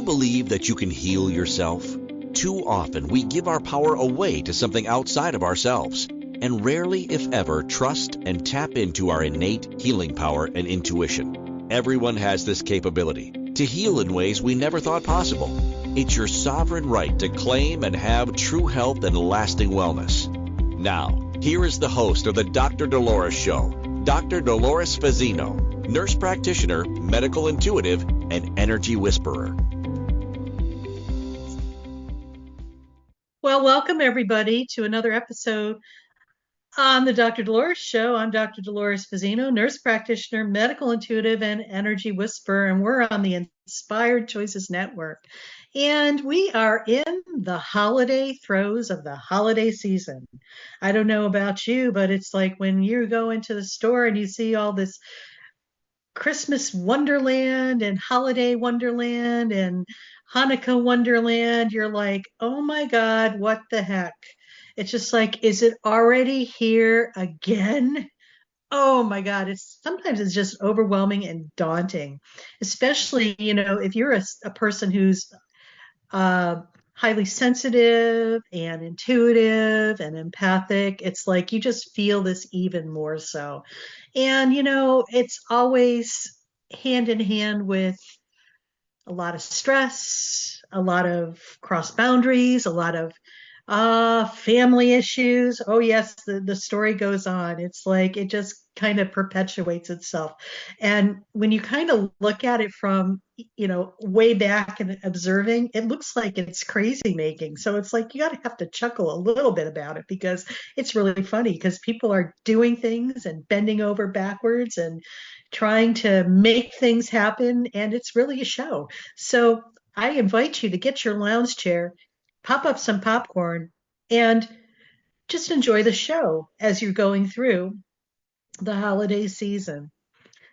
believe that you can heal yourself? Too often we give our power away to something outside of ourselves, and rarely, if ever, trust and tap into our innate healing power and intuition. Everyone has this capability to heal in ways we never thought possible. It's your sovereign right to claim and have true health and lasting wellness. Now, here is the host of the Dr. Dolores Show, Dr. Dolores Fazzino, nurse practitioner, medical intuitive, and energy whisperer. Well, welcome everybody to another episode on the Dr. Dolores Show. I'm Dr. Dolores Fazzino, nurse practitioner, medical intuitive, and energy whisperer, and we're on the Inspired Choices Network. And we are in the holiday throes of the holiday season. I don't know about you, but it's like when you go into the store and you see all this Christmas wonderland and holiday wonderland and Hanukkah wonderland, you're like, oh my God, what the heck? It's just like, is it already here again? Oh my God, sometimes it's just overwhelming and daunting, especially, if you're a person who's uh, highly sensitive and intuitive and empathic. It's like you just feel this even more so. And, it's always hand in hand with a lot of stress, a lot of cross boundaries, a lot of family issues. Oh, yes, the story goes on. It's like it just kind of perpetuates itself. And when you kind of look at it from, way back and observing, it looks like it's crazy making. So it's like you got to have to chuckle a little bit about it because it's really funny because people are doing things and bending over backwards and trying to make things happen. And it's really a show. So I invite you to get your lounge chair, pop up some popcorn, and just enjoy the show as you're going through the holiday season.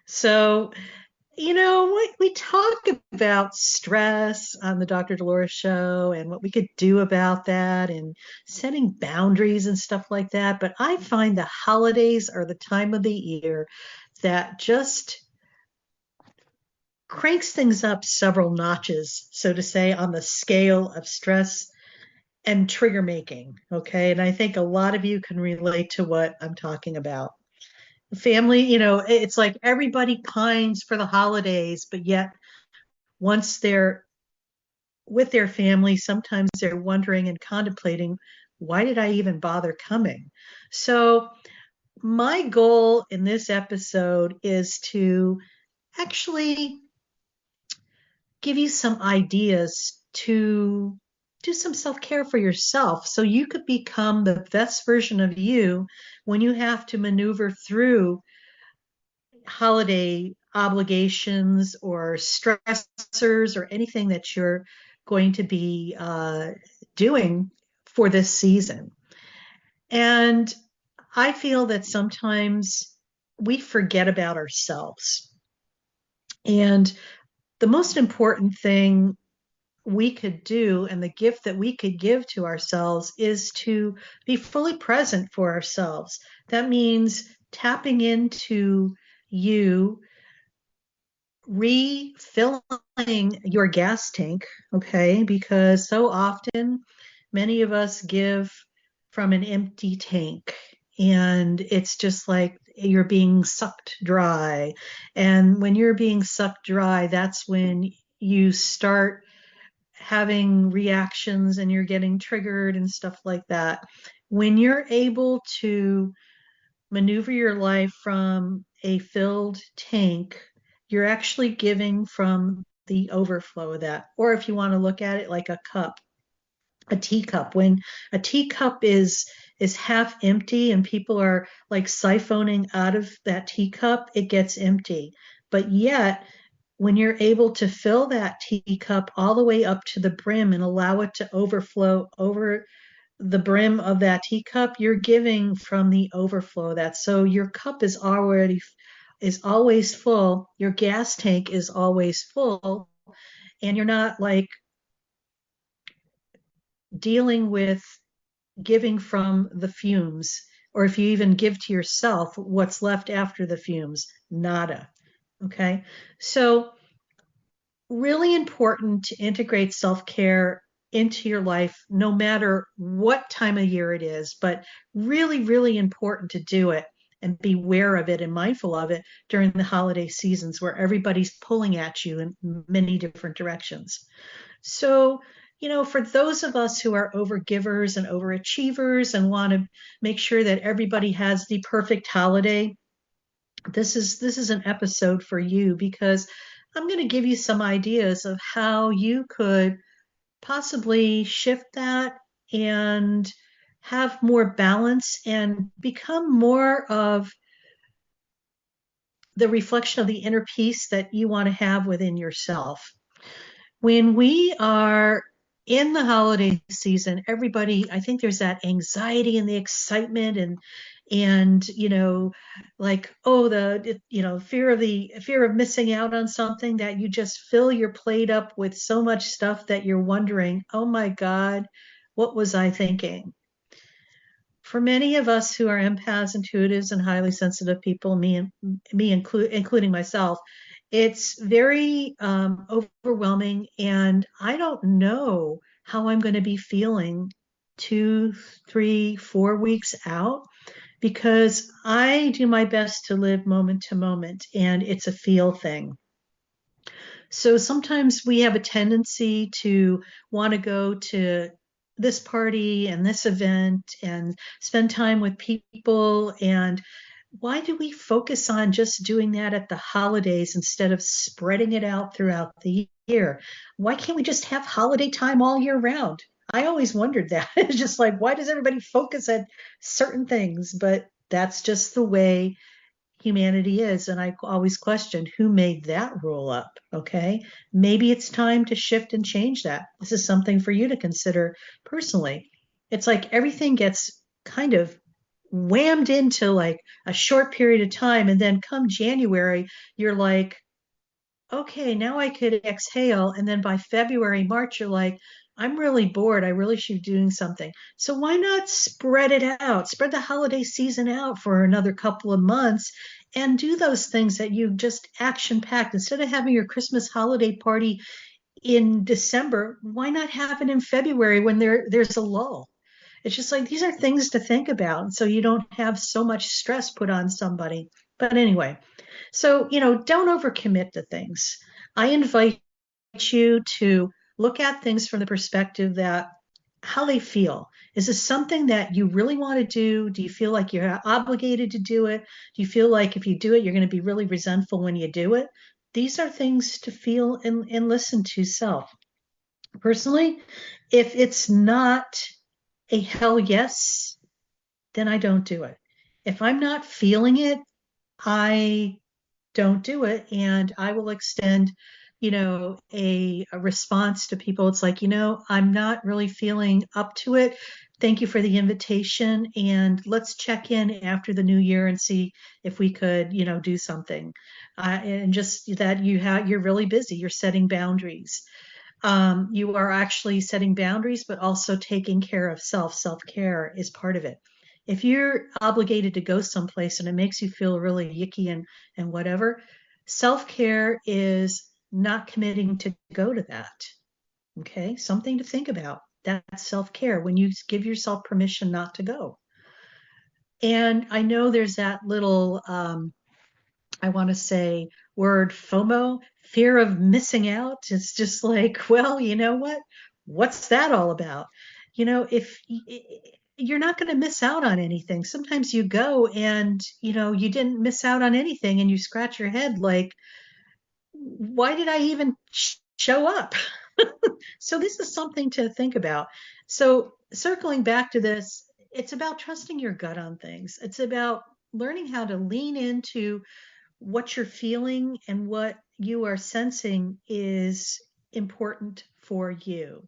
So, we talk about stress on the Dr. Dolores Show and what we could do about that and setting boundaries and stuff like that. But I find the holidays are the time of the year that just cranks things up several notches, so to say, on the scale of stress and trigger making. Okay. And I think a lot of you can relate to what I'm talking about. Family, it's like everybody pines for the holidays, but yet once they're with their family, sometimes they're wondering and contemplating, why did I even bother coming? So, my goal in this episode is to actually give you some ideas to do some self-care for yourself so you could become the best version of you when you have to maneuver through holiday obligations or stressors or anything that you're going to be doing for this season. And I feel that sometimes we forget about ourselves. And the most important thing we could do and the gift that we could give to ourselves is to be fully present for ourselves. That means tapping into you, refilling your gas tank, okay? Because so often many of us give from an empty tank and it's just like you're being sucked dry. And when you're being sucked dry, that's when you start having reactions and you're getting triggered and stuff like that. When you're able to maneuver your life from a filled tank, you're actually giving from the overflow of that. Or if you want to look at it like a cup, a teacup, when a teacup is half empty and people are like siphoning out of that teacup, it gets empty. But yet when you're able to fill that teacup all the way up to the brim and allow it to overflow over the brim of that teacup, you're giving from the overflow of that. So your cup is always full. Your gas tank is always full, and you're not like dealing with giving from the fumes, or if you even give to yourself, what's left after the fumes? Nada. Okay. So really important to integrate self-care into your life, no matter what time of year it is, but really, really important to do it and be aware of it and mindful of it during the holiday seasons where everybody's pulling at you in many different directions. So, for those of us who are overgivers and overachievers and want to make sure that everybody has the perfect holiday, this is an episode for you because I'm going to give you some ideas of how you could possibly shift that and have more balance and become more of the reflection of the inner peace that you want to have within yourself. When we are in the holiday season, everybody, I think there's that anxiety and the excitement and like, oh, fear of missing out on something, that you just fill your plate up with so much stuff that you're wondering, oh my God, what was I thinking? For many of us who are empaths, intuitives, and highly sensitive people, including myself, it's very overwhelming, and I don't know how I'm going to be feeling 2, 3, 4 weeks out because I do my best to live moment to moment, and it's a feel thing. So sometimes we have a tendency to want to go to this party and this event and spend time with people. And why do we focus on just doing that at the holidays instead of spreading it out throughout the year? Why can't we just have holiday time all year round? I always wondered that. It's just like, why does everybody focus at certain things? But that's just the way humanity is. And I always question who made that rule up. Okay. Maybe it's time to shift and change that. This is something for you to consider personally. It's like everything gets kind of whammed into like a short period of time. And then come January, you're like, okay, now I could exhale. And then by February, March, you're like, I'm really bored. I really should be doing something. So why not spread it out? Spread the holiday season out for another couple of months and do those things that you just action packed. Instead of having your Christmas holiday party in December, why not have it in February when there's a lull? It's just like these are things to think about so you don't have so much stress put on somebody. But anyway, so, don't overcommit to things. I invite you to look at things from the perspective that how they feel. Is this something that you really want to do? Do you feel like you're obligated to do it? Do you feel like if you do it, you're going to be really resentful when you do it? These are things to feel and listen to self. Personally, if it's not a hell yes, then I don't do it. If I'm not feeling it, I don't do it. And I will extend, a response to people. It's like, I'm not really feeling up to it. Thank you for the invitation. And let's check in after the new year and see if we could, do something. And just that you're really busy. You're setting boundaries. You are actually setting boundaries, but also taking care of self. Self-care is part of it. If you're obligated to go someplace and it makes you feel really yicky and whatever, self-care is not committing to go to that. Okay, something to think about. That's self-care when you give yourself permission not to go. And I know there's that little I want to say word FOMO, fear of missing out. It's just like, well, you know what? What's that all about? If you're not going to miss out on anything, sometimes you go and, you didn't miss out on anything and you scratch your head like, why did I even show up? So this is something to think about. So circling back to this, it's about trusting your gut on things. It's about learning how to lean into what you're feeling and what you are sensing is important for you.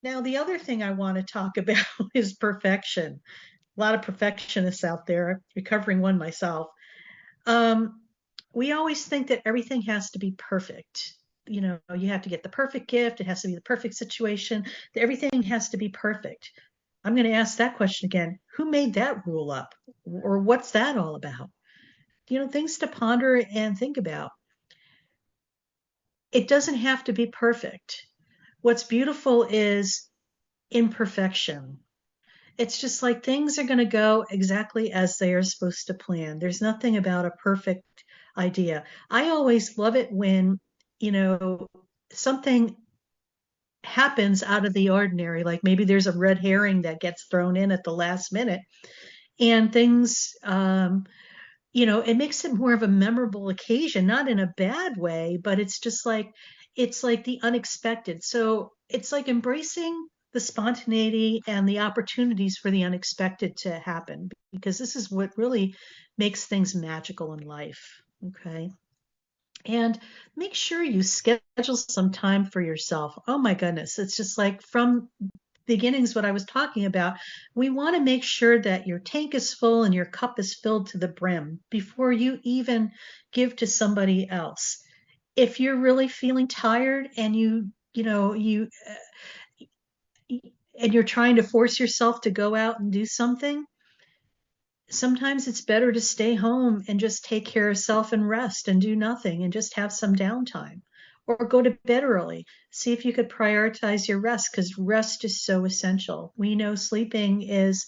Now, the other thing I want to talk about is perfection. A lot of perfectionists out there, recovering one myself. We always think that everything has to be perfect. You have to get the perfect gift, it has to be the perfect situation, everything has to be perfect. I'm going to ask that question again. Who made that rule up? Or what's that all about? Things to ponder and think about. it doesn't have to be perfect. What's beautiful is imperfection. It's just like things are going to go exactly as they are supposed to plan. There's nothing about a perfect idea. I always love it when, you know, something happens out of the ordinary, like maybe there's a red herring that gets thrown in at the last minute and things, it makes it more of a memorable occasion, not in a bad way, but it's like the unexpected. So it's like embracing the spontaneity and the opportunities for the unexpected to happen, because this is what really makes things magical in life. Okay. And make sure you schedule some time for yourself. Oh my goodness. It's just like from beginnings, what I was talking about, we want to make sure that your tank is full and your cup is filled to the brim before you even give to somebody else. If you're really feeling tired and and you're trying to force yourself to go out and do something, sometimes it's better to stay home and just take care of self and rest and do nothing and just have some downtime, or go to bed early. See if you could prioritize your rest, because rest is so essential. We know sleeping is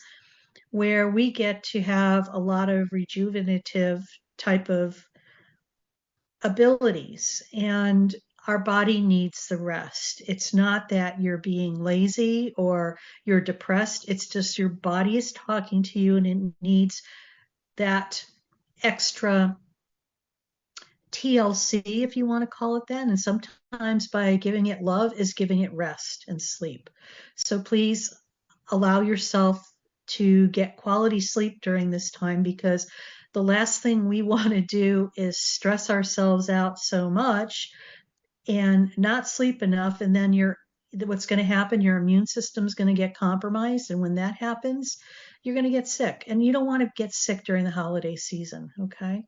where we get to have a lot of rejuvenative type of abilities, and our body needs the rest. It's not that you're being lazy or you're depressed. It's just your body is talking to you and it needs that extra TLC, if you want to call it that. And sometimes by giving it love is giving it rest and sleep. So please allow yourself to get quality sleep during this time, because the last thing we want to do is stress ourselves out so much and not sleep enough. And then what's going to happen, your immune system is going to get compromised. And when that happens, you're going to get sick. And you don't want to get sick during the holiday season. Okay.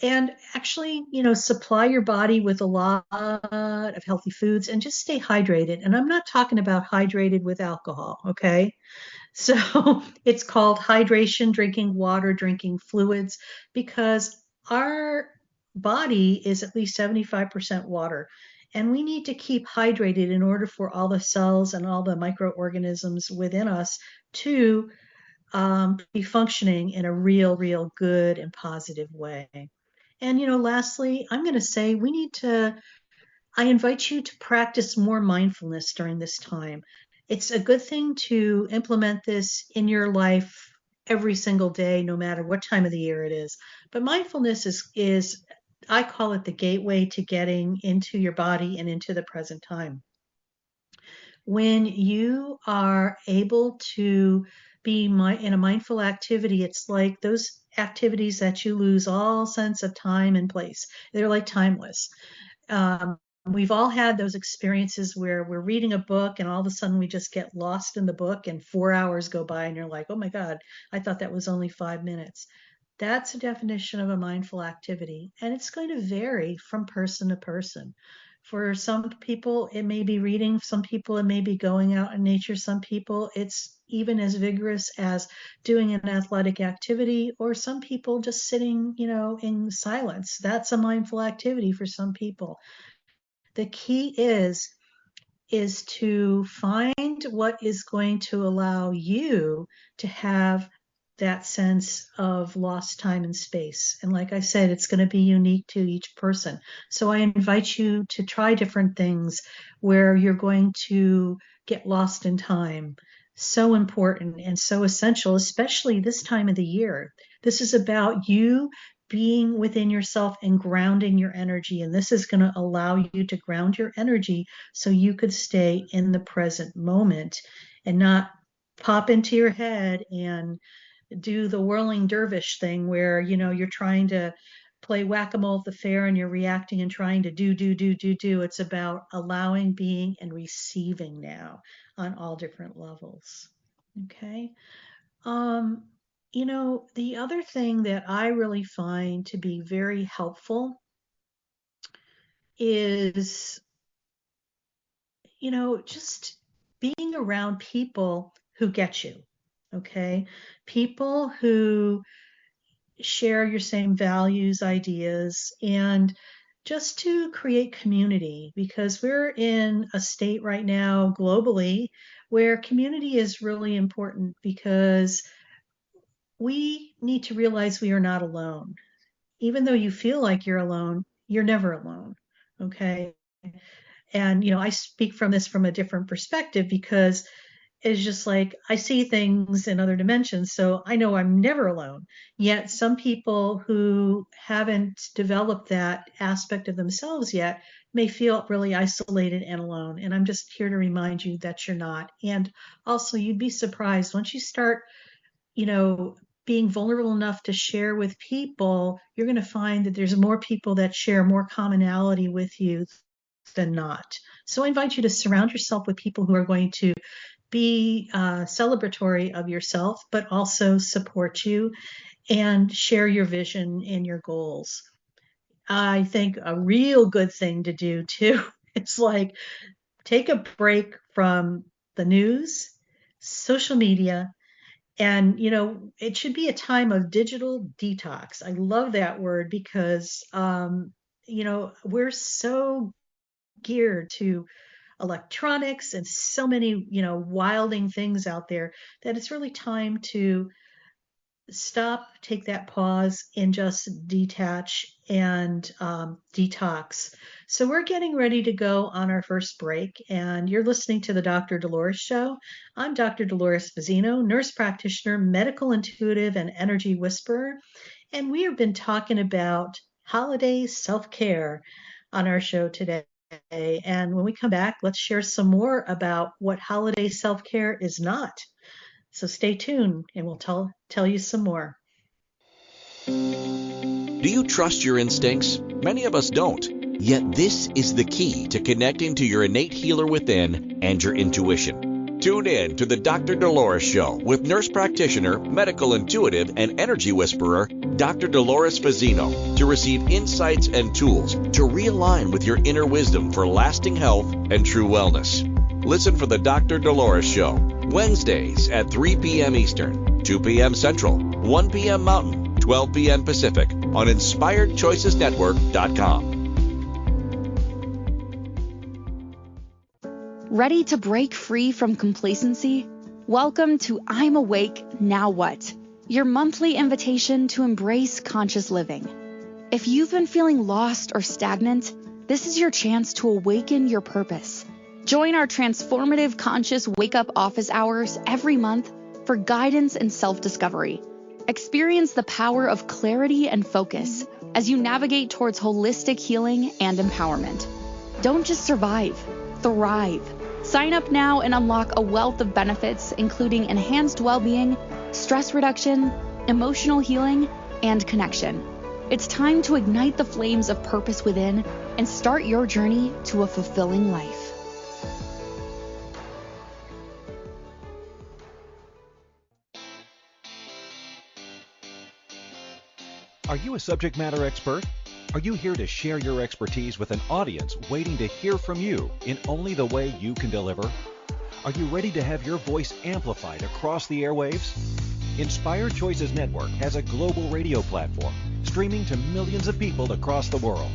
And actually, supply your body with a lot of healthy foods and just stay hydrated. And I'm not talking about hydrated with alcohol. Okay. So it's called hydration, drinking water, drinking fluids, because our body is at least 75% water. And we need to keep hydrated in order for all the cells and all the microorganisms within us to be functioning in a real good and positive way. And, lastly, I'm going to say I invite you to practice more mindfulness during this time. It's a good thing to implement this in your life every single day, no matter what time of the year it is. But mindfulness is I call it the gateway to getting into your body and into the present time. When you are able to be in a mindful activity, it's like those activities that you lose all sense of time and place. They're like timeless. Um, we've all had those experiences where we're reading a book and all of a sudden we just get lost in the book and 4 hours go by and you're like, oh my God, I thought that was only 5 minutes. That's a definition of a mindful activity. And it's going to vary from person to person. For some people, it may be reading. Some people, it may be going out in nature. Some people, it's even as vigorous as doing an athletic activity, or some people just sitting, in silence. That's a mindful activity for some people. The key is to find what is going to allow you to have that sense of lost time and space. And like I said, it's going to be unique to each person. So I invite you to try different things where you're going to get lost in time. So important and so essential, especially this time of the year. This is about you being within yourself and grounding your energy. And this is going to allow you to ground your energy so you could stay in the present moment and not pop into your head and do the whirling dervish thing where, you're trying to play whack-a-mole at the fair and you're reacting and trying to do. It's about allowing, being, and receiving now on all different levels. Okay. The other thing that I really find to be very helpful is, just being around people who get you. Okay. People who share your same values, ideas, and just to create community, because we're in a state right now globally where community is really important, because we need to realize we are not alone. Even though you feel like you're alone, you're never alone. Okay. And, I speak from this from a different perspective, because it's just like I see things in other dimensions. So I know I'm never alone. Yet some people who haven't developed that aspect of themselves yet may feel really isolated and alone. And I'm just here to remind you that you're not. And also, you'd be surprised once you start, you know, being vulnerable enough to share with people, you're going to find that there's more people that share more commonality with you than not. So I invite you to surround yourself with people who are going to be celebratory of yourself, but also support you and share your vision and your goals. I think a real good thing to do too is like take a break from the news, social media, and it should be a time of digital detox. I love that word, because we're so geared to electronics and so many, wilding things out there, that it's really time to stop, take that pause, and just detach and detox. So we're getting ready to go on our first break, and you're listening to the Dr. Dolores Show. I'm Dr. Dolores Fazzino, nurse practitioner, medical intuitive, and energy whisperer. And we have been talking about holiday self-care on our show today. And when we come back, let's share some more about what holiday self-care is not. So stay tuned and we'll tell you some more. Do you trust your instincts? Many of us don't. Yet this is the key to connecting to your innate healer within and your intuition. Tune in to the Dr. Dolores Show with nurse practitioner, medical intuitive, and energy whisperer, Dr. Dolores Fazzino, to receive insights and tools to realign with your inner wisdom for lasting health and true wellness. Listen for the Dr. Dolores Show, Wednesdays at 3 p.m. Eastern, 2 p.m. Central, 1 p.m. Mountain, 12 p.m. Pacific on InspiredChoicesNetwork.com. Ready to break free from complacency? Welcome to I'm Awake, Now What? Your monthly invitation to embrace conscious living. If you've been feeling lost or stagnant, this is your chance to awaken your purpose. Join our transformative conscious wake-up office hours every month for guidance and self-discovery. Experience the power of clarity and focus as you navigate towards holistic healing and empowerment. Don't just survive, thrive. Sign up now and unlock a wealth of benefits, including enhanced well-being, stress reduction, emotional healing, and connection. It's time to ignite the flames of purpose within and start your journey to a fulfilling life. Are you a subject matter expert? Are you here to share your expertise with an audience waiting to hear from you in only the way you can deliver? Are you ready to have your voice amplified across the airwaves? Inspired Choices Network has a global radio platform streaming to millions of people across the world.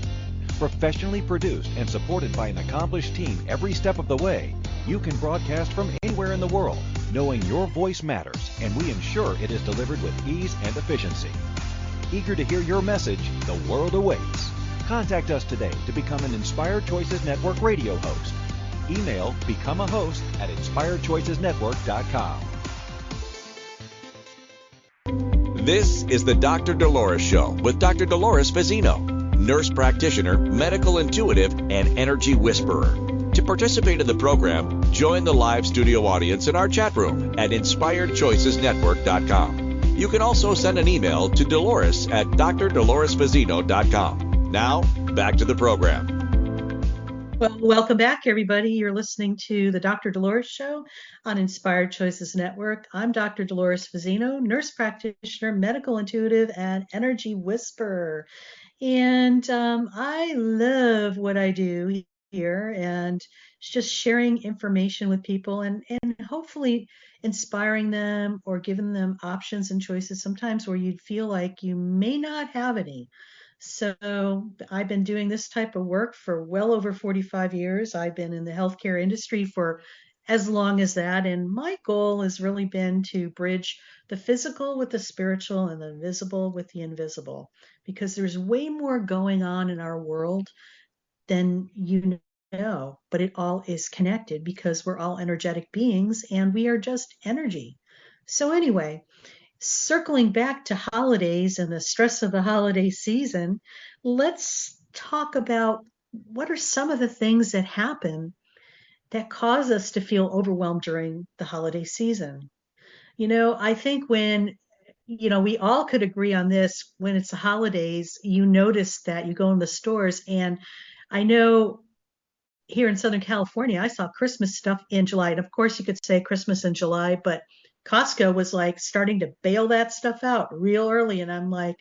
Professionally produced and supported by an accomplished team every step of the way, you can broadcast from anywhere in the world, knowing your voice matters, and we ensure it is delivered with ease and efficiency. Eager to hear your message, the world awaits. Contact us today to become an Inspired Choices Network radio host. Email become a host at inspiredchoicesnetwork.com. This is the Dr. Dolores Show with Dr. Dolores Fazzino, nurse practitioner, medical intuitive, and energy whisperer. To participate in the program, join the live studio audience in our chat room at inspiredchoicesnetwork.com. You can also send an email to Dolores at drdoloresfazzino.com. Now, back to the program. Well, welcome back, everybody. You're listening to the Dr. Dolores Show on Inspired Choices Network. I'm Dr. Dolores Fazzino, nurse practitioner, medical intuitive, and energy whisperer. And I love what I do here, and it's just sharing information with people and hopefully inspiring them or giving them options and choices sometimes where you'd feel like you may not have any. So I've been doing this type of work for well over 45 years. I've been in the healthcare industry for as long as that. And my goal has really been to bridge the physical with the spiritual and the visible with the invisible, because there's way more going on in our world than you know, but it all is connected because we're all energetic beings and we are just energy. So, anyway, circling back to holidays and the stress of the holiday season, let's talk about what are some of the things that happen that cause us to feel overwhelmed during the holiday season. I think when we all could agree on this, when it's the holidays, you notice that you go in the stores. And I know here in Southern California, I saw Christmas stuff in July. And of course, you could say Christmas in July, but Costco was like starting to bail that stuff out real early. And I'm like,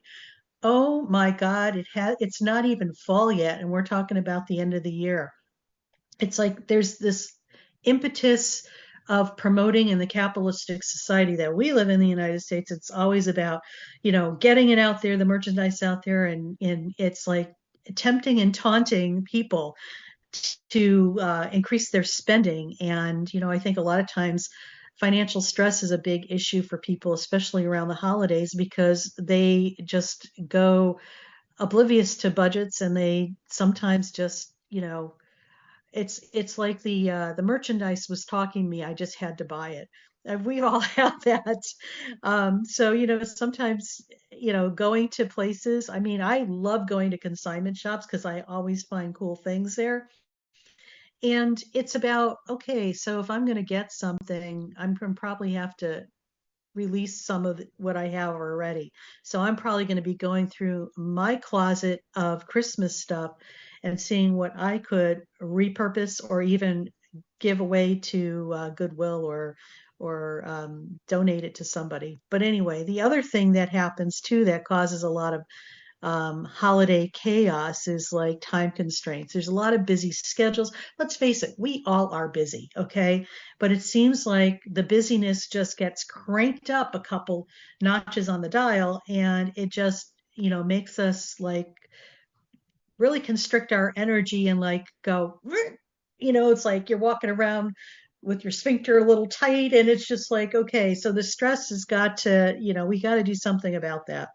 oh my God, it's not even fall yet. And we're talking about the end of the year. It's like there's this impetus of promoting in the capitalistic society that we live in the United States. It's always about, getting it out there, the merchandise out there, and it's like tempting and taunting people to increase their spending. And, I think a lot of times financial stress is a big issue for people, especially around the holidays, because they just go oblivious to budgets and they sometimes just, it's like the merchandise was talking me. I just had to buy it. And we all have that. So sometimes going to places. I mean, I love going to consignment shops because I always find cool things there. And it's about, okay, so if I'm going to get something, I'm going to probably have to release some of what I have already. So I'm probably going to be going through my closet of Christmas stuff and seeing what I could repurpose or even give away to Goodwill or donate it to somebody. But anyway, the other thing that happens too that causes a lot of holiday chaos is like time constraints. There's a lot of busy schedules. Let's face it, we all are busy, okay? But it seems like the busyness just gets cranked up a couple notches on the dial, and it just, makes us like really constrict our energy and like go, it's like you're walking around with your sphincter a little tight, and it's just like, okay, so the stress has got to, we got to do something about that.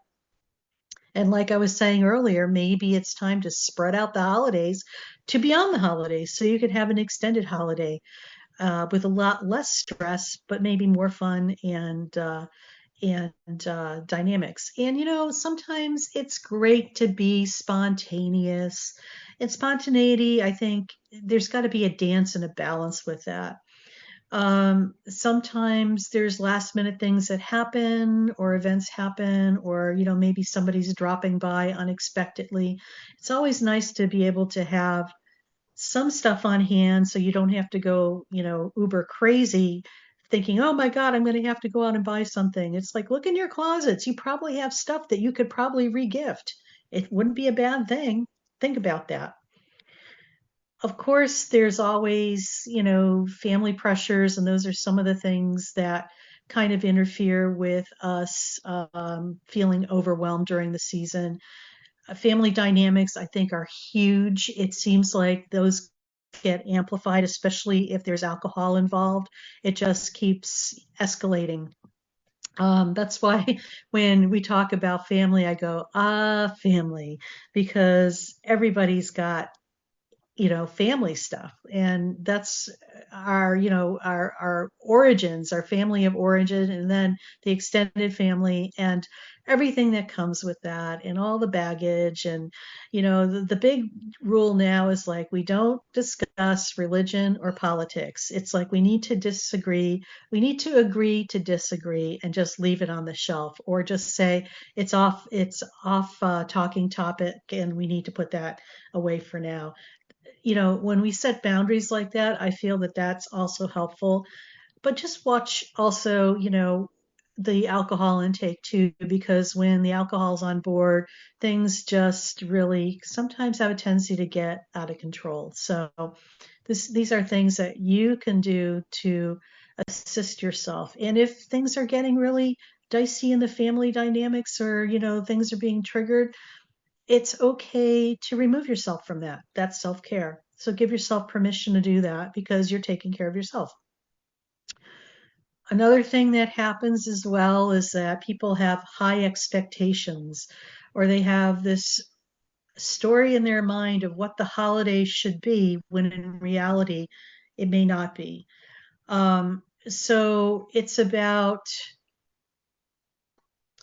And like I was saying earlier, maybe it's time to spread out the holidays to beyond the holidays so you could have an extended holiday with a lot less stress, but maybe more fun and dynamics. And sometimes it's great to be spontaneous. And spontaneity, I think there's got to be a dance and a balance with that. Sometimes there's last minute things that happen or events happen, or, maybe somebody's dropping by unexpectedly. It's always nice to be able to have some stuff on hand so you don't have to go, uber crazy thinking, oh my God, I'm going to have to go out and buy something. It's like, look in your closets. You probably have stuff that you could probably regift. It wouldn't be a bad thing. Think about that. Of course, there's always, family pressures, and those are some of the things that kind of interfere with us feeling overwhelmed during the season. Family dynamics, I think, are huge. It seems like those get amplified, especially if there's alcohol involved. It just keeps escalating. That's why when we talk about family, I go, family, because everybody's got family stuff. And that's our, our origins, our family of origin, and then the extended family and everything that comes with that and all the baggage. And, the big rule now is like, we don't discuss religion or politics. It's like, we need to disagree. We need to agree to disagree and just leave it on the shelf, or just say it's off talking topic and we need to put that away for now. When we set boundaries like that, I feel that that's also helpful. But just watch also, the alcohol intake too, because when the alcohol's on board, things just really sometimes have a tendency to get out of control. So these are things that you can do to assist yourself. And if things are getting really dicey in the family dynamics, or, things are being triggered, it's okay to remove yourself from that. That's self-care. So give yourself permission to do that because you're taking care of yourself. Another thing that happens as well is that people have high expectations, or they have this story in their mind of what the holidays should be when in reality it may not be. So it's about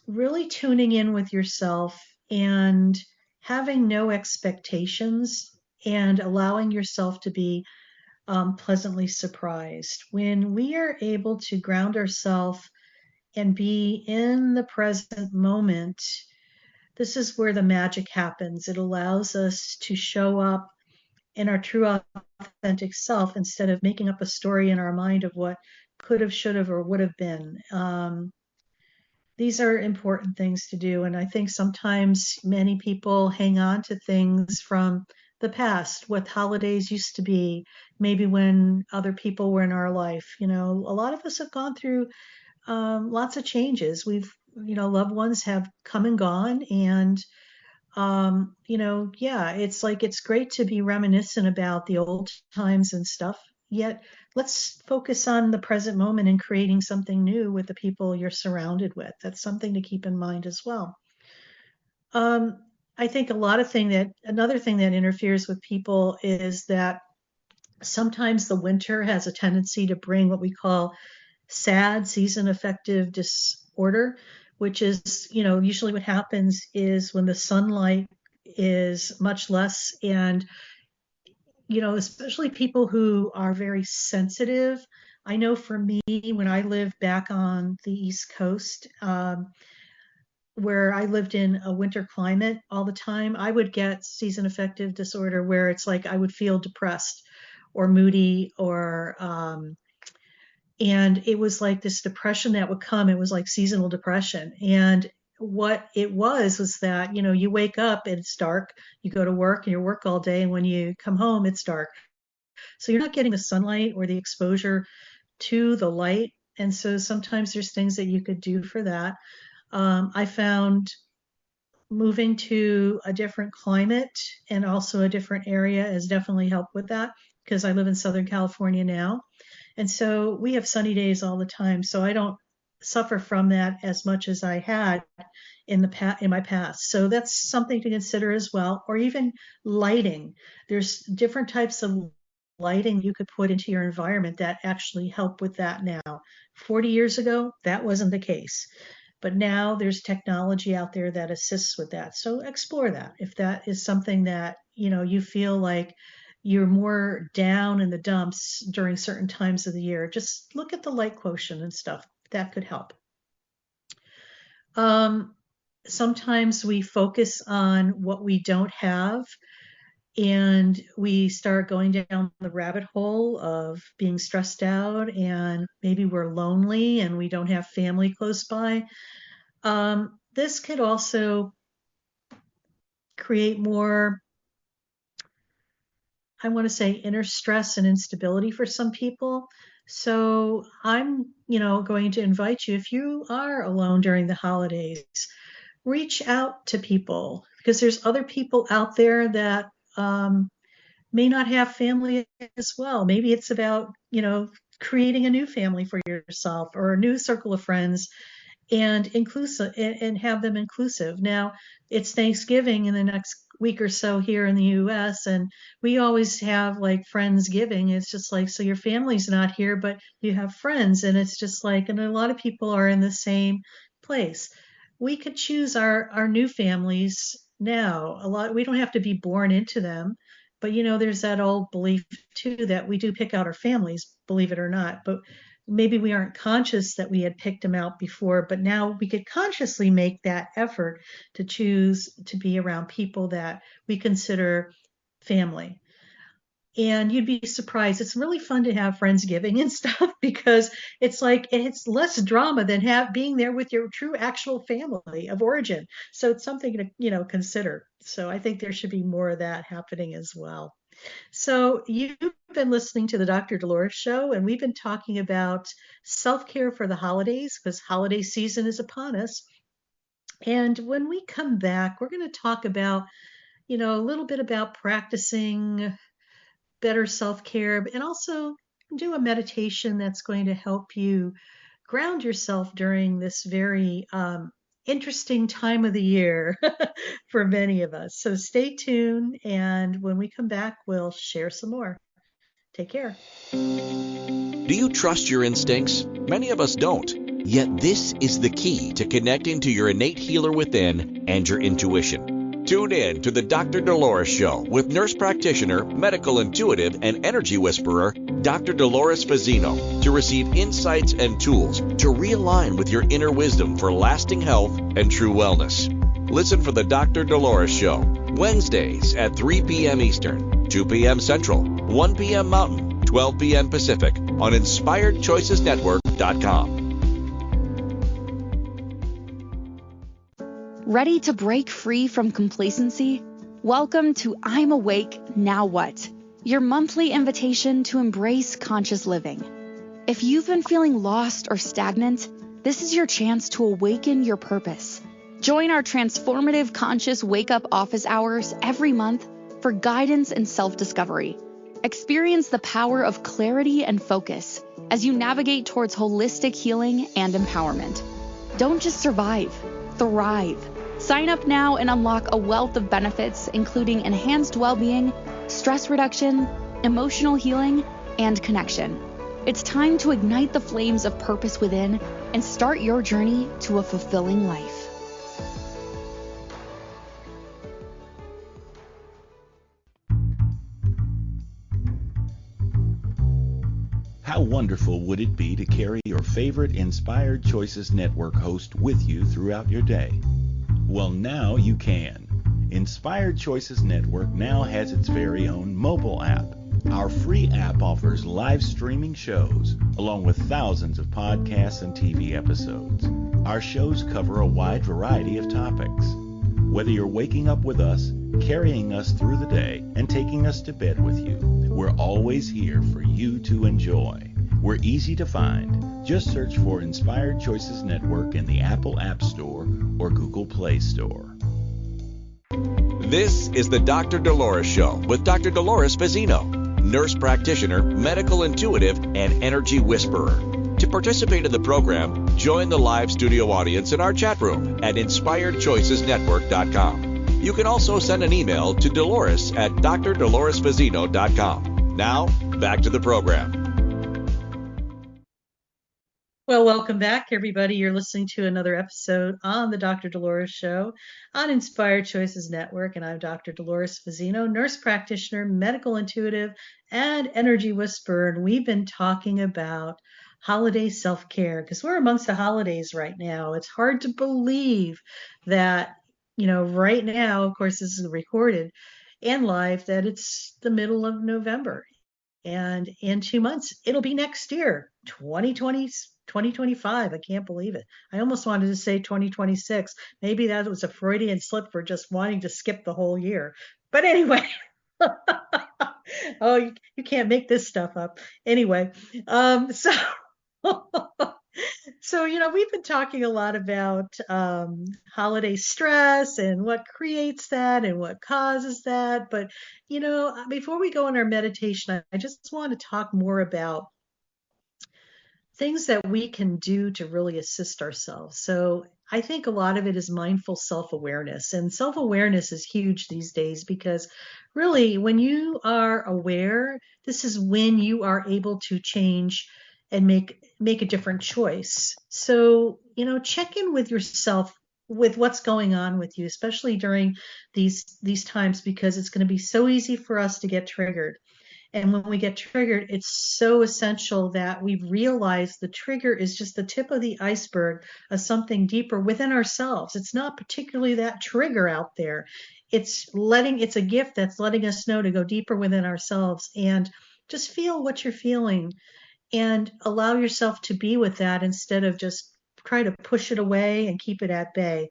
really tuning in with yourself and having no expectations and allowing yourself to be pleasantly surprised. When we are able to ground ourselves and be in the present moment, this is where the magic happens. It allows us to show up in our true authentic self instead of making up a story in our mind of what could have, should have, or would have been. These are important things to do. And I think sometimes many people hang on to things from the past, what holidays used to be, maybe when other people were in our life. You know, a lot of us have gone through lots of changes. Loved ones have come and gone. And, yeah, it's like it's great to be reminiscent about the old times and stuff. Yet let's focus on the present moment and creating something new with the people you're surrounded with. That's something to keep in mind as well. I think another thing that interferes with people is that sometimes the winter has a tendency to bring what we call SAD, season affective disorder, which is, usually what happens is when the sunlight is much less and, especially people who are very sensitive. I know for me, when I lived back on the East Coast, where I lived in a winter climate all the time, I would get season affective disorder where it's like I would feel depressed or moody and it was like this depression that would come. It was like seasonal depression. And what it was that, you wake up and it's dark, you go to work and you work all day. And when you come home, it's dark. So you're not getting the sunlight or the exposure to the light. And so sometimes there's things that you could do for that. I found moving to a different climate and also a different area has definitely helped with that because I live in Southern California now. And so we have sunny days all the time. So I don't suffer from that as much as I had in my past. So that's something to consider as well. Or even lighting. There's different types of lighting you could put into your environment that actually help with that now. 40 years ago, that wasn't the case. But now there's technology out there that assists with that. So explore that. If that is something that, you feel like you're more down in the dumps during certain times of the year, just look at the light quotient and stuff. That could help. Sometimes we focus on what we don't have and we start going down the rabbit hole of being stressed out and maybe we're lonely and we don't have family close by. This could also create more, I want to say, inner stress and instability for some people. So I'm, going to invite you, if you are alone during the holidays, reach out to people because there's other people out there that may not have family as well. Maybe it's about, creating a new family for yourself or a new circle of friends and inclusive and have them inclusive. Now it's Thanksgiving in the next week or so here in the US and we always have like Friendsgiving. It's just like, so your family's not here, but you have friends and it's just like, and a lot of people are in the same place. We could choose our new families now. We don't have to be born into them, but there's that old belief too that we do pick out our families, believe it or not, but maybe we aren't conscious that we had picked them out before, but now we could consciously make that effort to choose to be around people that we consider family. And you'd be surprised. It's really fun to have Friendsgiving and stuff because it's like it's less drama than being there with your true actual family of origin. So it's something to, consider. So I think there should be more of that happening as well. So you've been listening to the Dr. Dolores Show, and we've been talking about self-care for the holidays because holiday season is upon us. And when we come back, we're going to talk about, a little bit about practicing better self-care and also do a meditation that's going to help you ground yourself during this very interesting time of the year for many of us. So stay tuned. And when we come back, we'll share some more. Take care. Do you trust your instincts? Many of us don't. Yet this is the key to connecting to your innate healer within and your intuition. Tune in to the Dr. Dolores Show with nurse practitioner, medical intuitive, and energy whisperer, Dr. Dolores Fazzino, to receive insights and tools to realign with your inner wisdom for lasting health and true wellness. Listen for the Dr. Dolores Show, Wednesdays at 3 p.m. Eastern, 2 p.m. Central, 1 p.m. Mountain, 12 p.m. Pacific on InspiredChoicesNetwork.com. Ready to break free from complacency? Welcome to I'm Awake, Now What? Your monthly invitation to embrace conscious living. If you've been feeling lost or stagnant, this is your chance to awaken your purpose. Join our transformative conscious wake-up office hours every month for guidance and self-discovery. Experience the power of clarity and focus as you navigate towards holistic healing and empowerment. Don't just survive, thrive. Sign up now and unlock a wealth of benefits, including enhanced well-being, stress reduction, emotional healing, and connection. It's time to ignite the flames of purpose within and start your journey to a fulfilling life. How wonderful would it be to carry your favorite Inspired Choices Network host with you throughout your day? Well, now you can. Inspired Choices Network now has its very own mobile app. Our free app offers live streaming shows, along with thousands of podcasts and TV episodes. Our shows cover a wide variety of topics. Whether you're waking up with us, carrying us through the day, and taking us to bed with you, we're always here for you to enjoy. We're easy to find. Just search for Inspired Choices Network in the Apple App Store or Google Play Store. This is the Dr. Dolores Show with Dr. Dolores Fazzino, nurse practitioner, medical intuitive, and energy whisperer. To participate in the program, join the live studio audience in our chat room at InspiredChoicesNetwork.com. You can also send an email to Dolores at drdoloresfazzino.com. Now, back to the program. Well, welcome back, everybody. You're listening to another episode on the Dr. Dolores Show on Inspired Choices Network, and I'm Dr. Dolores Fazzino, nurse practitioner, medical intuitive, and energy whisperer. And we've been talking about holiday self-care because we're amongst the holidays right now. It's hard to believe that, right now, of course, this is recorded and live, that it's the middle of November. And in 2 months, it'll be next year, 2025. I can't believe it. I almost wanted to say 2026. Maybe that was a Freudian slip for just wanting to skip the whole year. But anyway, oh, you can't make this stuff up. Anyway, so we've been talking a lot about holiday stress and what creates that and what causes that. But, before we go on our meditation, I just want to talk more about things that we can do to really assist ourselves. So I think a lot of it is mindful self-awareness, and self-awareness is huge these days because really when you are aware, this is when you are able to change and make a different choice. So, check in with yourself with what's going on with you, especially during these times, because it's going to be so easy for us to get triggered. And when we get triggered, it's so essential that we realize the trigger is just the tip of the iceberg of something deeper within ourselves. It's not particularly that trigger out there. It's a gift that's letting us know to go deeper within ourselves and just feel what you're feeling and allow yourself to be with that instead of just try to push it away and keep it at bay.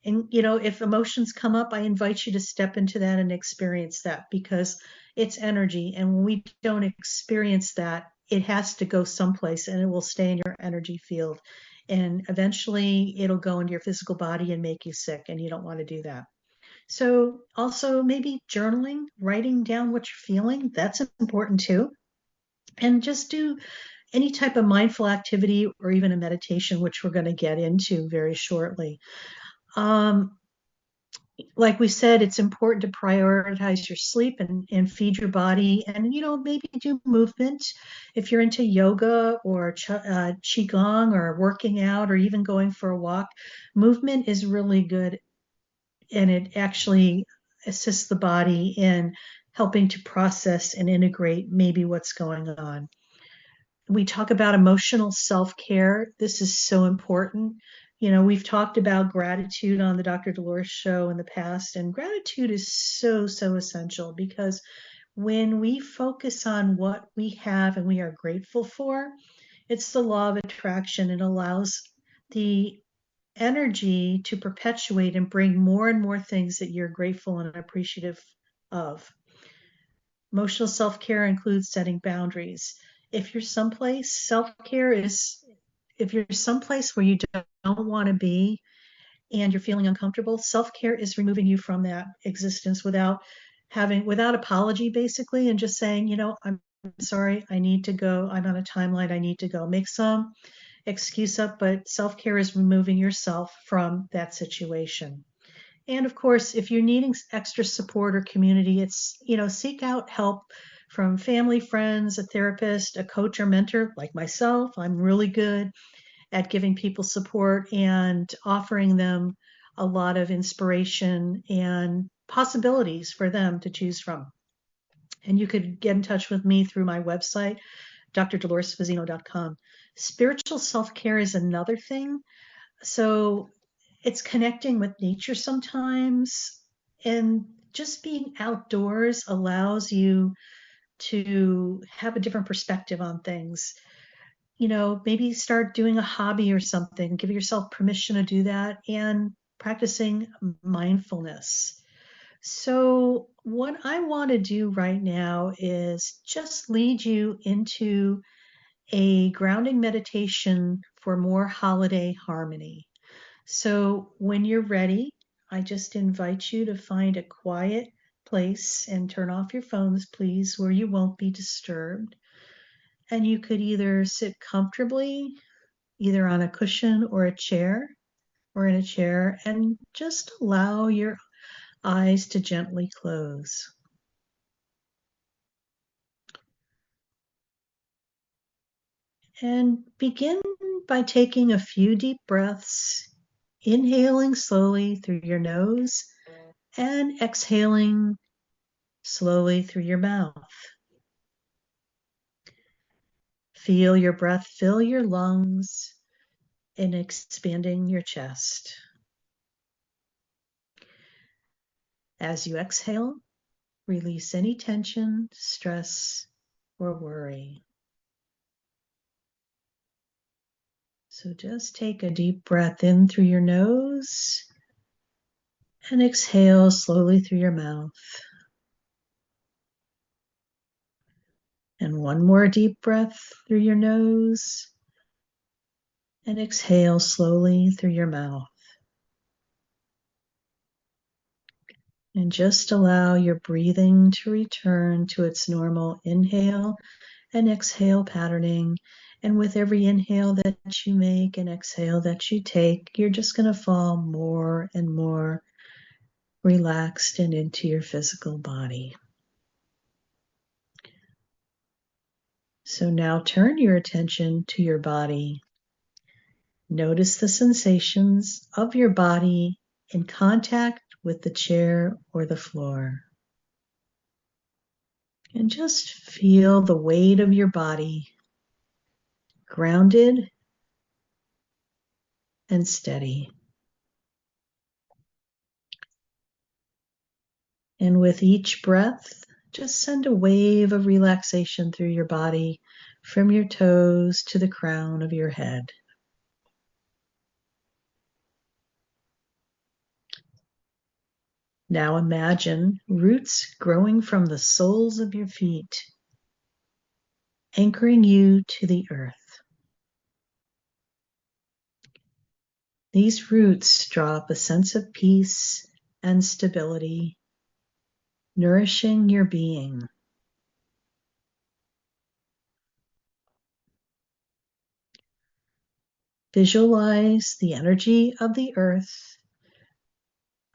And, if emotions come up, I invite you to step into that and experience that because it's energy. And when we don't experience that, it has to go someplace and it will stay in your energy field. And eventually it'll go into your physical body and make you sick, and you don't want to do that. So also maybe journaling, writing down what you're feeling, that's important too. And just do any type of mindful activity or even a meditation, which we're going to get into very shortly. Like we said, it's important to prioritize your sleep and feed your body, and maybe do movement if you're into yoga or qigong or working out or even going for a walk. Movement is really good, and it actually assists the body in helping to process and integrate maybe what's going on. We talk about emotional self-care. This is so important. We've talked about gratitude on the Dr. Dolores Show in the past, and gratitude is so, so essential, because when we focus on what we have and we are grateful for, it's the law of attraction. It allows the energy to perpetuate and bring more and more things that you're grateful and appreciative of. Emotional self-care includes setting boundaries. If you're someplace, self-care is if you're someplace where you don't want to be and you're feeling uncomfortable, self-care is removing you from that existence without apology, basically, and just saying, I'm sorry, I need to go. I'm on a timeline. I need to go. Make some excuse up, but self-care is removing yourself from that situation. And of course, if you're needing extra support or community, it's, seek out help from family, friends, a therapist, a coach or mentor like myself. I'm really good at giving people support and offering them a lot of inspiration and possibilities for them to choose from. And you could get in touch with me through my website, drdoloresfazzino.com. Spiritual self-care is another thing. So it's connecting with nature sometimes, and just being outdoors allows you to have a different perspective on things. Maybe start doing a hobby or something, give yourself permission to do that, and practicing mindfulness. So what I want to do right now is just lead you into a grounding meditation for more holiday harmony. So when you're ready, I just invite you to find a quiet place and turn off your phones, please, where you won't be disturbed. And you could either sit comfortably, either on a cushion or a chair, or in a chair, and just allow your eyes to gently close. And begin by taking a few deep breaths, inhaling slowly through your nose and exhaling slowly through your mouth. Feel your breath fill your lungs and expanding your chest. As you exhale, release any tension, stress, or worry. So just take a deep breath in through your nose and exhale slowly through your mouth. And one more deep breath through your nose and exhale slowly through your mouth. And just allow your breathing to return to its normal inhale and exhale patterning. And with every inhale that you make and exhale that you take, you're just going to fall more and more relaxed and into your physical body. So now turn your attention to your body. Notice the sensations of your body in contact with the chair or the floor. And just feel the weight of your body grounded and steady. And with each breath, just send a wave of relaxation through your body from your toes to the crown of your head. Now imagine roots growing from the soles of your feet, anchoring you to the earth. These roots draw up a sense of peace and stability, nourishing your being. Visualize the energy of the earth,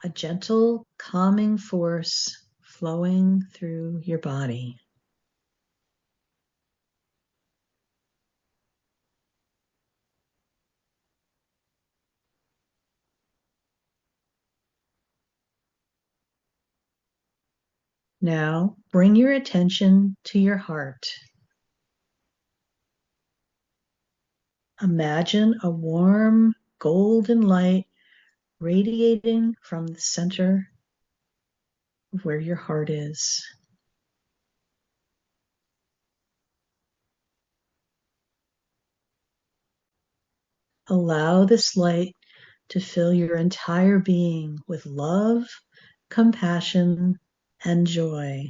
a gentle, calming force flowing through your body. Now, bring your attention to your heart. Imagine a warm, golden light radiating from the center of where your heart is. Allow this light to fill your entire being with love, compassion, and joy.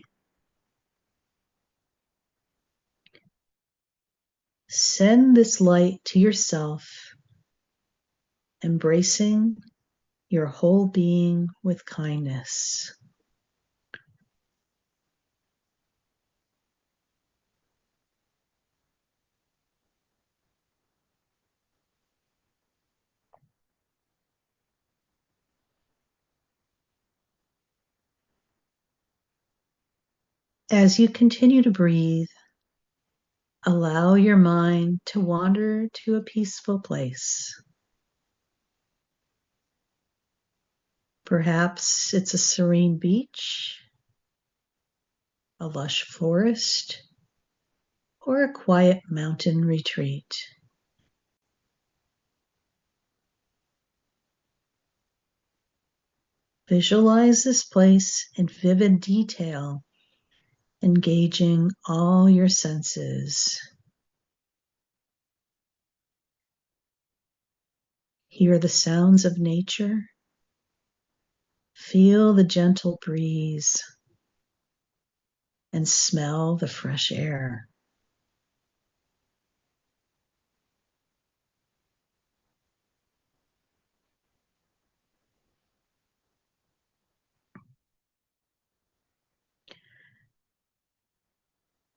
Send this light to yourself, embracing your whole being with kindness. As you continue to breathe, allow your mind to wander to a peaceful place. Perhaps it's a serene beach, a lush forest, or a quiet mountain retreat. Visualize this place in vivid detail, engaging all your senses. Hear the sounds of nature. Feel the gentle breeze and smell the fresh air.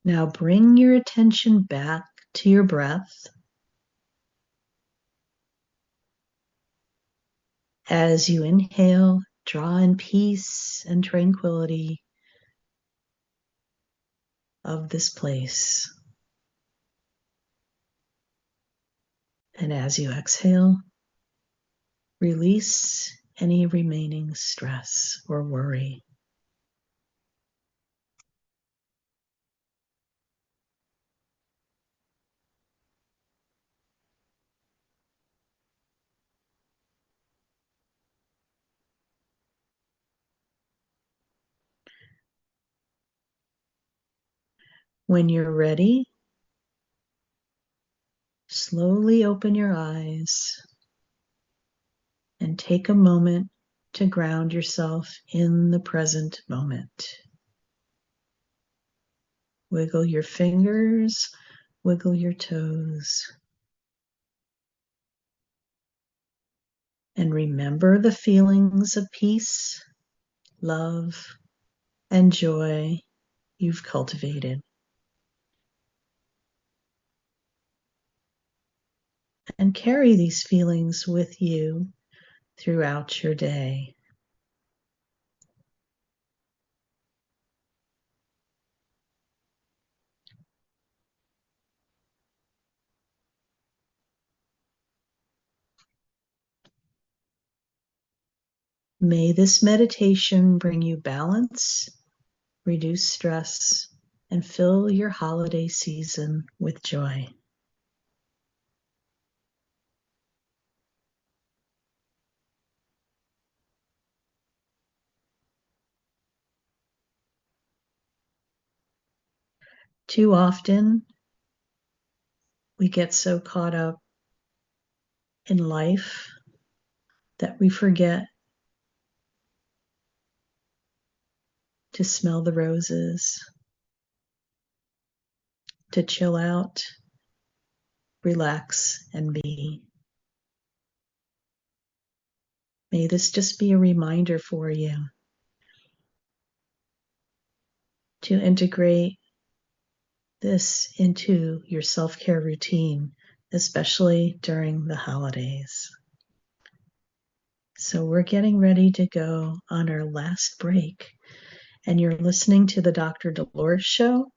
Now bring your attention back to your breath. As you inhale, draw in peace and tranquility of this place. And as you exhale, release any remaining stress or worry. When you're ready, slowly open your eyes and take a moment to ground yourself in the present moment. Wiggle your fingers, wiggle your toes. And remember the feelings of peace, love, and joy you've cultivated. And carry these feelings with you throughout your day. May this meditation bring you balance, reduce stress, and fill your holiday season with joy. Too often, we get so caught up in life that we forget to smell the roses, to chill out, relax, and be. May this just be a reminder for you to integrate this into your self-care routine, especially during the holidays. So we're getting ready to go on our last break, and you're listening to the Dr. Dolores Show.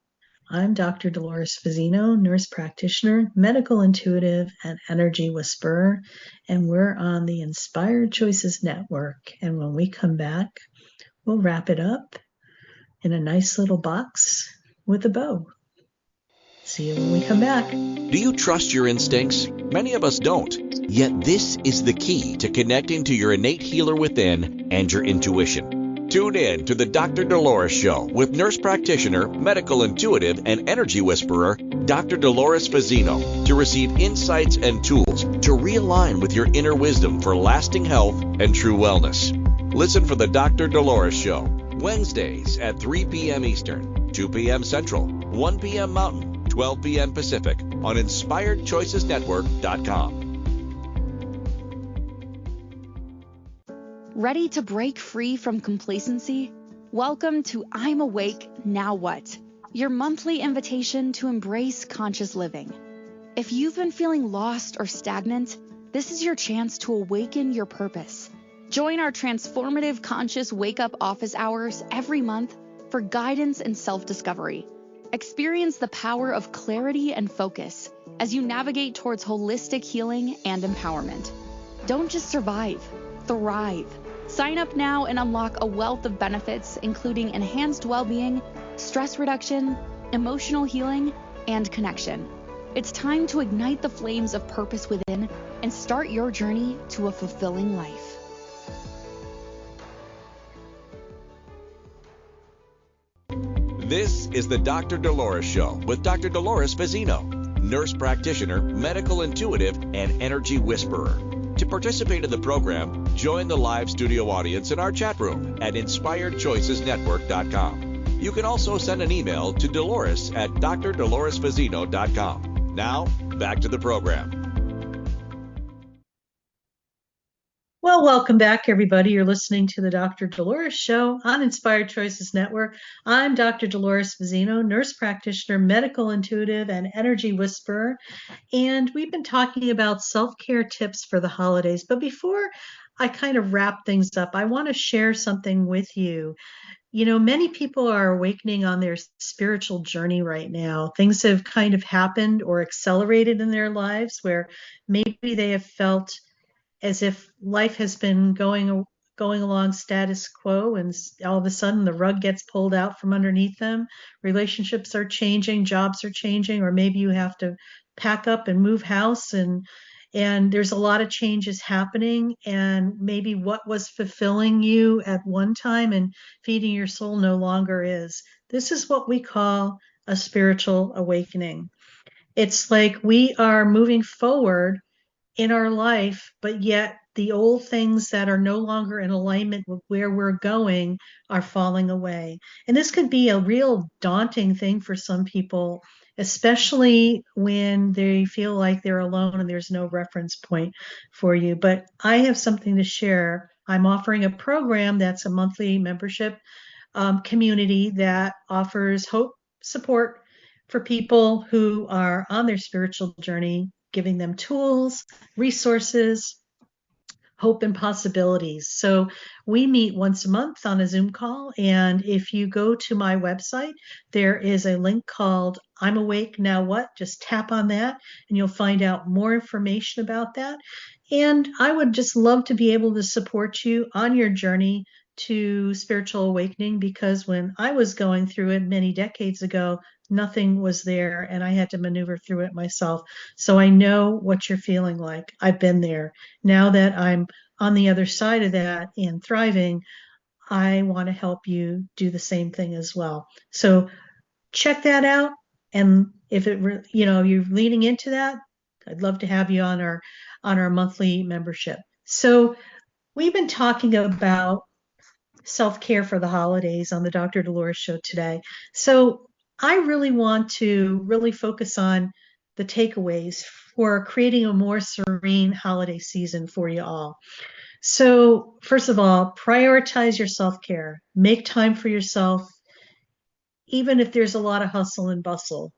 I'm Dr. Dolores Fazzino, nurse practitioner, medical intuitive, and energy whisperer, and we're on the Inspired Choices Network. And when we come back, we'll wrap it up in a nice little box with a bow. See you when we come back. Do you trust your instincts? Many of us don't. Yet this is the key to connecting to your innate healer within and your intuition. Tune in to the Dr. Dolores Show with nurse practitioner, medical intuitive, and energy whisperer, Dr. Dolores Fazzino, to receive insights and tools to realign with your inner wisdom for lasting health and true wellness. Listen for the Dr. Dolores Show, Wednesdays at 3 p.m. Eastern, 2 p.m. Central, 1 p.m. Mountain, 12 p.m. Pacific on InspiredChoicesNetwork.com. Ready to break free from complacency? Welcome to I'm Awake, Now What? Your monthly invitation to embrace conscious living. If you've been feeling lost or stagnant, this is your chance to awaken your purpose. Join our transformative conscious wake-up office hours every month for guidance and self-discovery. Experience the power of clarity and focus as you navigate towards holistic healing and empowerment. Don't just survive, thrive. Sign up now and unlock a wealth of benefits, including enhanced well-being, stress reduction, emotional healing, and connection. It's time to ignite the flames of purpose within and start your journey to a fulfilling life. This is the Dr. Dolores Show with Dr. Dolores Fazzino, nurse practitioner, medical intuitive, and energy whisperer. To participate in the program, join the live studio audience in our chat room at InspiredChoicesNetwork.com. You can also send an email to Dolores at drdoloresfazzino.com. Now, back to the program. Well, welcome back, everybody. You're listening to the Dr. Dolores Show on Inspired Choices Network. I'm Dr. Dolores Fazzino, nurse practitioner, medical intuitive, and energy whisperer. And we've been talking about self-care tips for the holidays. But before I kind of wrap things up, I want to share something with you. You know, many people are awakening on their spiritual journey right now. Things have kind of happened or accelerated in their lives where maybe they have felt as if life has been going along status quo, and all of a sudden the rug gets pulled out from underneath them. Relationships are changing, jobs are changing, or maybe you have to pack up and move house, and there's a lot of changes happening, and maybe what was fulfilling you at one time and feeding your soul no longer is. This is what we call a spiritual awakening. It's like we are moving forward in our life, but yet the old things that are no longer in alignment with where we're going are falling away. And this could be a real daunting thing for some people, especially when they feel like they're alone and there's no reference point for you. But I have something to share. I'm offering a program that's a monthly membership community that offers hope, support for people who are on their spiritual journey, giving them tools, resources, hope, and possibilities. So we meet once a month on a Zoom call. And if you go to my website, there is a link called I'm Awake, Now What? Just tap on that and you'll find out more information about that. And I would just love to be able to support you on your journey to spiritual awakening, because when I was going through it many decades ago, nothing was there and I had to maneuver through it myself. So I know what you're feeling like. I've been there. Now that I'm on the other side of that and thriving, I want to help you do the same thing as well. So check that out. And if you're leaning into that, I'd love to have you on our monthly membership. So we've been talking about self-care for the holidays on the Dr. Dolores Show today. So I really want to really focus on the takeaways for creating a more serene holiday season for you all. So, first of all, prioritize your self-care. Make time for yourself, even if there's a lot of hustle and bustle.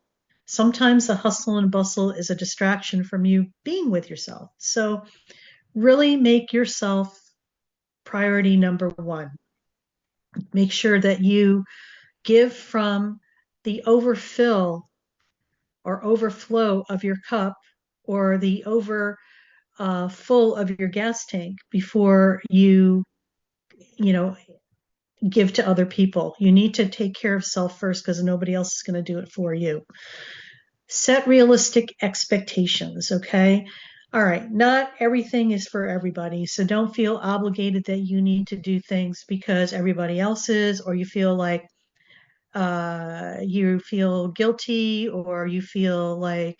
Sometimes the hustle and bustle is a distraction from you being with yourself. So, really make yourself priority number one. Make sure that you give from the overfill or overflow of your cup or the over full of your gas tank before you know, give to other people. You need to take care of self first because nobody else is going to do it for you. Set realistic expectations, okay? All right, not everything is for everybody, so don't feel obligated that you need to do things because everybody else is, or you feel like you feel guilty or you feel like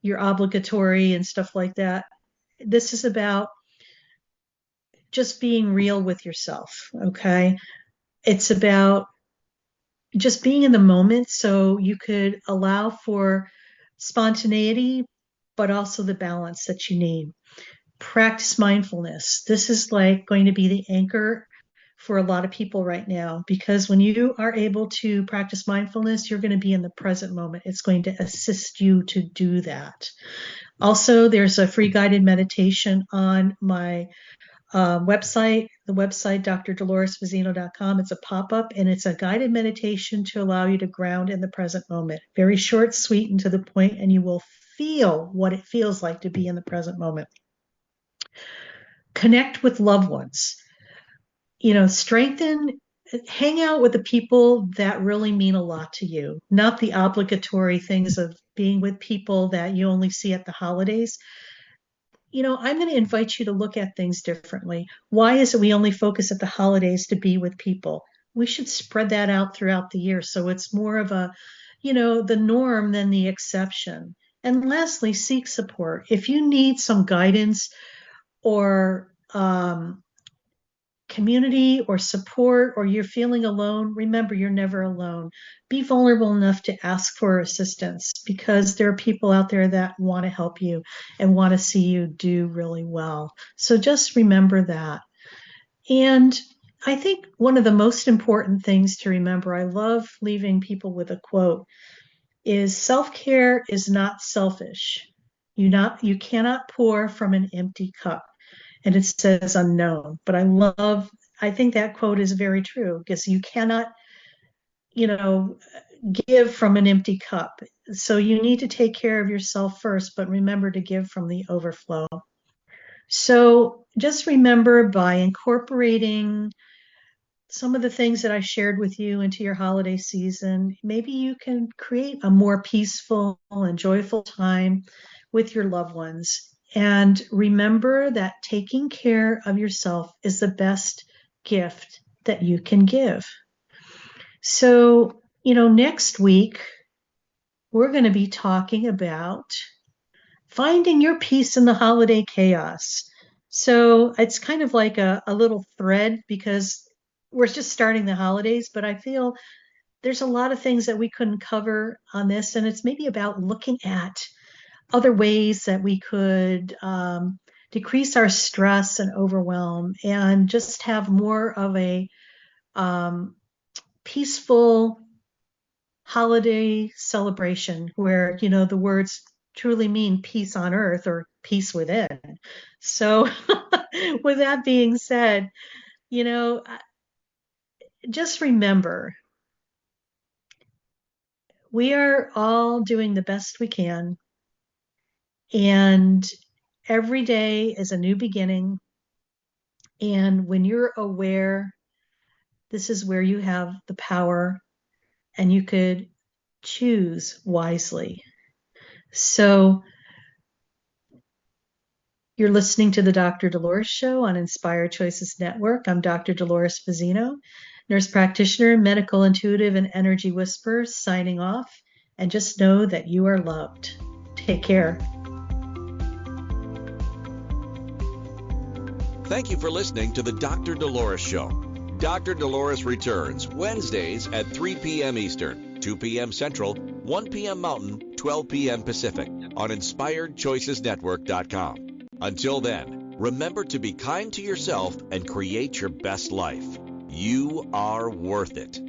you're obligatory and stuff like that. This is about just being real with yourself, okay? It's about just being in the moment so you could allow for spontaneity, but also the balance that you need. Practice mindfulness. This is like going to be the anchor for a lot of people right now, because when you are able to practice mindfulness, you're going to be in the present moment. It's going to assist you to do that. Also, there's a free guided meditation on my website, the website, drdoloresfazzino.com. It's a pop-up and it's a guided meditation to allow you to ground in the present moment. Very short, sweet, and to the point, and you will feel what it feels like to be in the present moment. Connect with loved ones. Hang out with the people that really mean a lot to you, not the obligatory things of being with people that you only see at the holidays. I'm going to invite you to look at things differently. Why is it we only focus at the holidays to be with people? We should spread that out throughout the year so it's more of a, the norm than the exception. And lastly, seek support. If you need some guidance or community or support, or you're feeling alone, remember you're never alone. Be vulnerable enough to ask for assistance because there are people out there that want to help you and want to see you do really well. So just remember that. And I think one of the most important things to remember, I love leaving people with a quote, is self-care is not selfish. You cannot pour from an empty cup. And it says unknown. But I think that quote is very true because you cannot, give from an empty cup. So you need to take care of yourself first, but remember to give from the overflow. So just remember, by incorporating some of the things that I shared with you into your holiday season, maybe you can create a more peaceful and joyful time with your loved ones. And remember that taking care of yourself is the best gift that you can give. So, next week, we're going to be talking about finding your peace in the holiday chaos. So it's kind of like a little thread because we're just starting the holidays, but I feel there's a lot of things that we couldn't cover on this. And it's maybe about looking at other ways that we could decrease our stress and overwhelm and just have more of a peaceful holiday celebration where, the words truly mean peace on earth or peace within. So with that being said, just remember, we are all doing the best we can. And every day is a new beginning. And when you're aware, this is where you have the power and you could choose wisely. So you're listening to the Dr. Dolores Show on Inspired Choices Network. I'm Dr. Dolores Fazzino, nurse practitioner, medical intuitive, and energy whisperer, signing off. And just know that you are loved. Take care. Thank you for listening to the Dr. Dolores Show. Dr. Dolores returns Wednesdays at 3 p.m. Eastern, 2 p.m. Central, 1 p.m. Mountain, 12 p.m. Pacific on InspiredChoicesNetwork.com. Until then, Remember to be kind to yourself and create your best life. You are worth it.